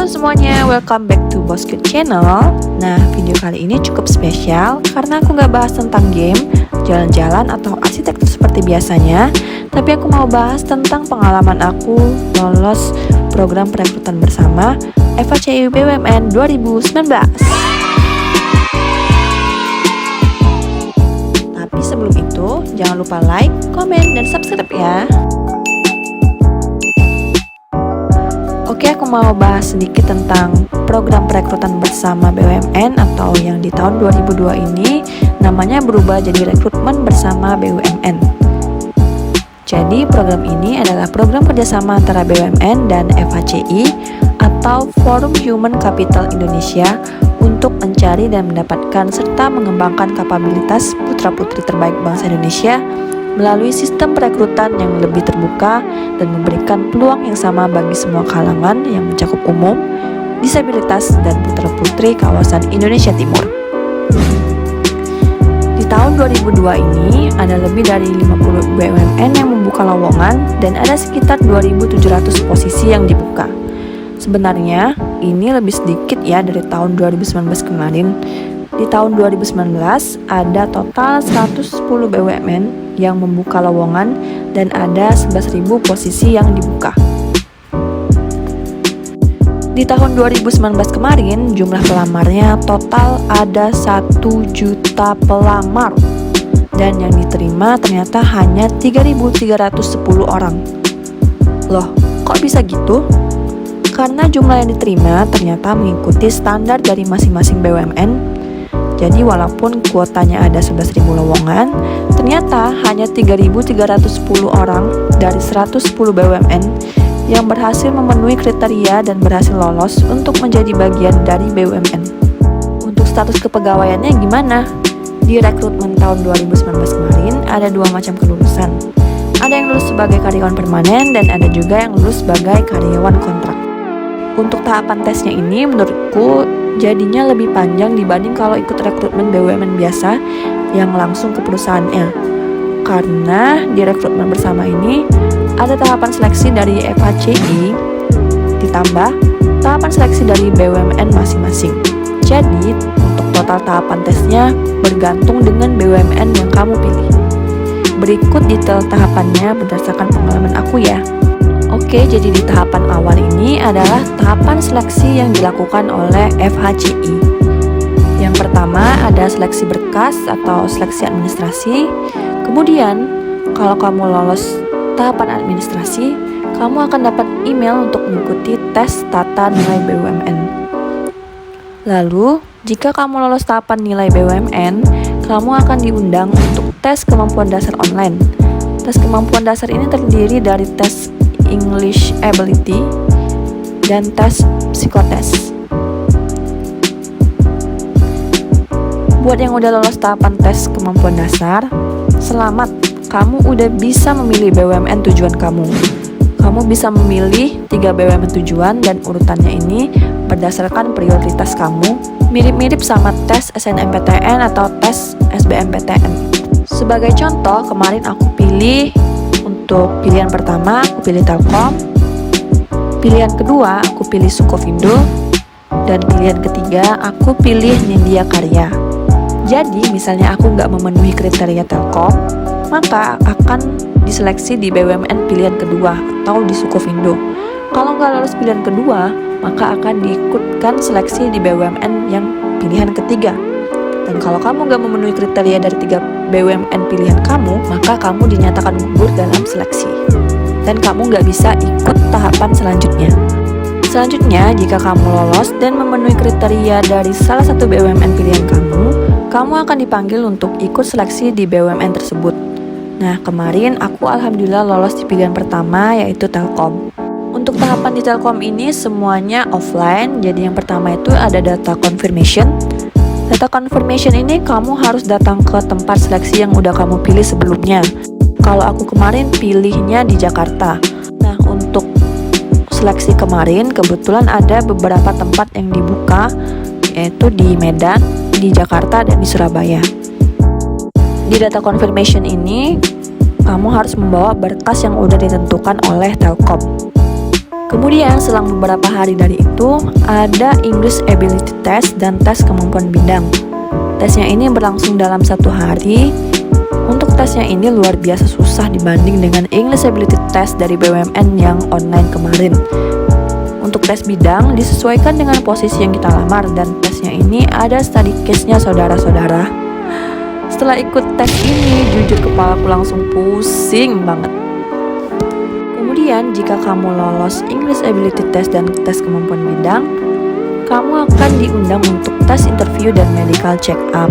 Halo semuanya, welcome back to Bosku Channel. Nah, video kali ini cukup spesial karena aku nggak bahas tentang game, jalan-jalan, atau arsitektur seperti biasanya. Tapi aku mau bahas tentang pengalaman aku lolos program perekrutan bersama FHCI BUMN 2019. Tapi sebelum itu, jangan lupa like, komen, dan subscribe ya. Oke, aku mau bahas sedikit tentang program perekrutan bersama BUMN atau yang di tahun 2002 ini namanya berubah jadi rekrutmen bersama BUMN. Jadi program ini adalah program kerjasama antara BUMN dan FHCI atau Forum Human Capital Indonesia untuk mencari dan mendapatkan serta mengembangkan kapabilitas putra-putri terbaik bangsa Indonesia melalui sistem perekrutan yang lebih terbuka dan memberikan peluang yang sama bagi semua kalangan yang mencakup umum, disabilitas, dan putra-putri kawasan Indonesia Timur. Di tahun 2002 ini, ada lebih dari 50 BUMN yang membuka lowongan dan ada sekitar 2.700 posisi yang dibuka. Sebenarnya, ini lebih sedikit ya dari tahun 2019 kemarin. Di tahun 2019, ada total 110 BUMN yang membuka lowongan dan ada 11.000 posisi yang dibuka. Di tahun 2019 kemarin, jumlah pelamarnya total ada 1 juta pelamar dan yang diterima ternyata hanya 3.310 orang. Loh, kok bisa gitu? Karena jumlah yang diterima ternyata mengikuti standar dari masing-masing BUMN. Jadi walaupun kuotanya ada 11.000 lowongan, ternyata hanya 3.310 orang dari 110 BUMN yang berhasil memenuhi kriteria dan berhasil lolos untuk menjadi bagian dari BUMN. Untuk status kepegawaiannya gimana? Di rekrutmen tahun 2019 kemarin ada dua macam kelulusan. Ada yang lulus sebagai karyawan permanen dan ada juga yang lulus sebagai karyawan kontrak. Untuk tahapan tesnya ini menurutku jadinya lebih panjang dibanding kalau ikut rekrutmen BUMN biasa yang langsung ke perusahaannya. Karena di rekrutmen bersama ini ada tahapan seleksi dari FHCI ditambah tahapan seleksi dari BUMN masing-masing. Jadi untuk total tahapan tesnya bergantung dengan BUMN yang kamu pilih. Berikut detail tahapannya berdasarkan pengalaman aku ya. Oke, jadi di tahapan awal ini adalah tahapan seleksi yang dilakukan oleh FHCI. Yang pertama ada seleksi berkas atau seleksi administrasi. Kemudian, kalau kamu lolos tahapan administrasi, kamu akan dapat email untuk mengikuti tes tata nilai BUMN. Lalu, jika kamu lolos tahapan nilai BUMN, kamu akan diundang untuk tes kemampuan dasar online. Tes kemampuan dasar ini terdiri dari tes English Ability dan tes psikotes. Buat yang udah lolos tahapan tes kemampuan dasar, selamat, kamu udah bisa memilih BUMN tujuan kamu. Kamu bisa memilih 3 BUMN tujuan dan urutannya ini berdasarkan prioritas kamu, mirip-mirip sama tes SNMPTN atau tes SBMPTN. Sebagai contoh, kemarin aku pilih untuk pilihan pertama aku pilih Telkom, pilihan kedua aku pilih Sukovindo, dan pilihan ketiga aku pilih Nindya Karya. Jadi misalnya aku nggak memenuhi kriteria Telkom, maka akan diseleksi di BUMN pilihan kedua atau di Sukovindo. Kalau nggak lolos pilihan kedua, maka akan diikutkan seleksi di BUMN yang pilihan ketiga. Dan kalau kamu nggak memenuhi kriteria dari 3 BUMN pilihan kamu, maka kamu dinyatakan gugur dalam seleksi. Dan kamu nggak bisa ikut tahapan selanjutnya. Selanjutnya, jika kamu lolos dan memenuhi kriteria dari salah satu BUMN pilihan kamu akan dipanggil untuk ikut seleksi di BUMN tersebut. Nah, kemarin aku alhamdulillah lolos di pilihan pertama yaitu Telkom. Untuk tahapan di Telkom ini semuanya offline, jadi yang pertama itu ada data confirmation. Data confirmation ini kamu harus datang ke tempat seleksi yang udah kamu pilih sebelumnya. Kalau aku kemarin pilihnya di Jakarta. Nah, untuk seleksi kemarin kebetulan ada beberapa tempat yang dibuka, yaitu di Medan, di Jakarta, dan di Surabaya. Di data confirmation ini, kamu harus membawa berkas yang udah ditentukan oleh Telkom. Kemudian selang beberapa hari dari itu, ada English Ability Test dan tes kemampuan bidang. Tesnya ini berlangsung dalam 1 hari. Untuk tesnya ini luar biasa susah dibanding dengan English Ability Test dari BUMN yang online kemarin. Untuk tes bidang disesuaikan dengan posisi yang kita lamar, dan tesnya ini ada study case-nya saudara-saudara. Setelah ikut tes ini, jujur kepalaku langsung pusing banget. Kemudian jika kamu lolos English Ability Test dan tes kemampuan bidang, kamu akan diundang untuk tes interview dan medical check up.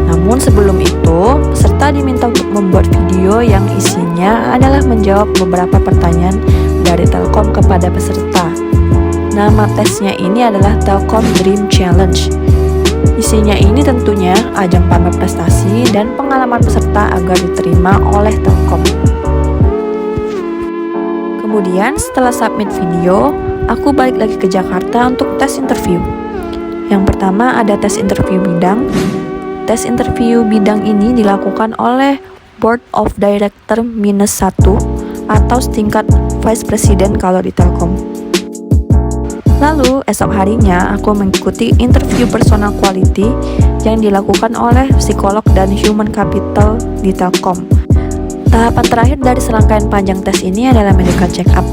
Namun sebelum itu, peserta diminta untuk membuat video yang isinya adalah menjawab beberapa pertanyaan dari Telkom kepada peserta. Nama tesnya ini adalah Telkom Dream Challenge. Isinya ini tentunya ajang pamer prestasi dan pengalaman peserta agar diterima oleh Telkom. Kemudian setelah submit video, aku balik lagi ke Jakarta untuk tes interview. Yang pertama ada tes interview bidang. Tes interview bidang ini dilakukan oleh Board of Director -1 atau setingkat Vice President kalau di Telkom. Lalu esok harinya aku mengikuti interview personal quality yang dilakukan oleh psikolog dan human capital di Telkom. Tahapan terakhir dari serangkaian panjang tes ini adalah medical check up.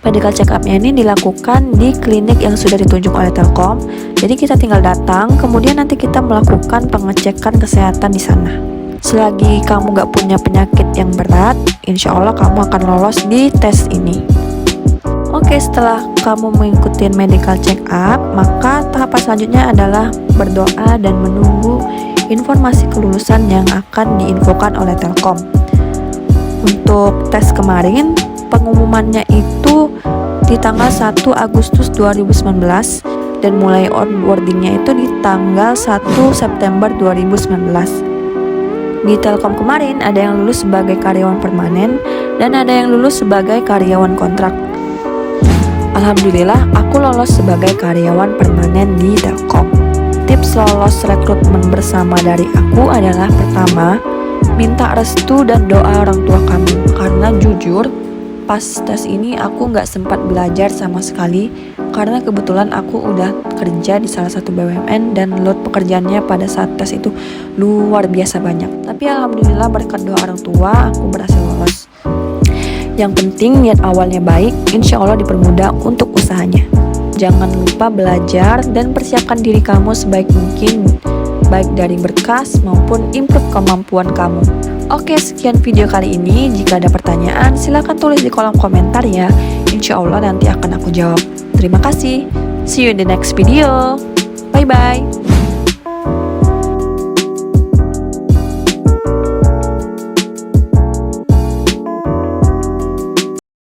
Medical check up-nya ini dilakukan di klinik yang sudah ditunjuk oleh Telkom. Jadi kita tinggal datang, kemudian nanti kita melakukan pengecekan kesehatan di sana. Selagi kamu gak punya penyakit yang berat, insya Allah kamu akan lolos di tes ini. Oke, setelah kamu mengikuti medical check up, maka tahapan selanjutnya adalah berdoa dan menunggu informasi kelulusan yang akan diinfokan oleh Telkom. Untuk tes kemarin, pengumumannya itu di tanggal 1 Agustus 2019 dan mulai onboardingnya itu di tanggal 1 September 2019. Di Telkom kemarin ada yang lulus sebagai karyawan permanen dan ada yang lulus sebagai karyawan kontrak. Alhamdulillah aku lolos sebagai karyawan permanen di Telkom. Tips lolos rekrutmen bersama dari aku adalah pertama, minta restu dan doa orang tua kamu. Karena jujur, pas tes ini aku gak sempat belajar sama sekali karena kebetulan aku udah kerja di salah satu BUMN dan load pekerjaannya pada saat tes itu luar biasa banyak. Tapi alhamdulillah berkat doa orang tua aku berhasil lolos. Yang penting niat awalnya baik, insya Allah dipermudah untuk usahanya. Jangan lupa belajar dan persiapkan diri kamu sebaik mungkin, baik dari berkas maupun improve kemampuan kamu. Oke, sekian video kali ini. Jika ada pertanyaan, silahkan tulis di kolom komentar ya. Insya Allah nanti akan aku jawab. Terima kasih. See you in the next video. Bye-bye.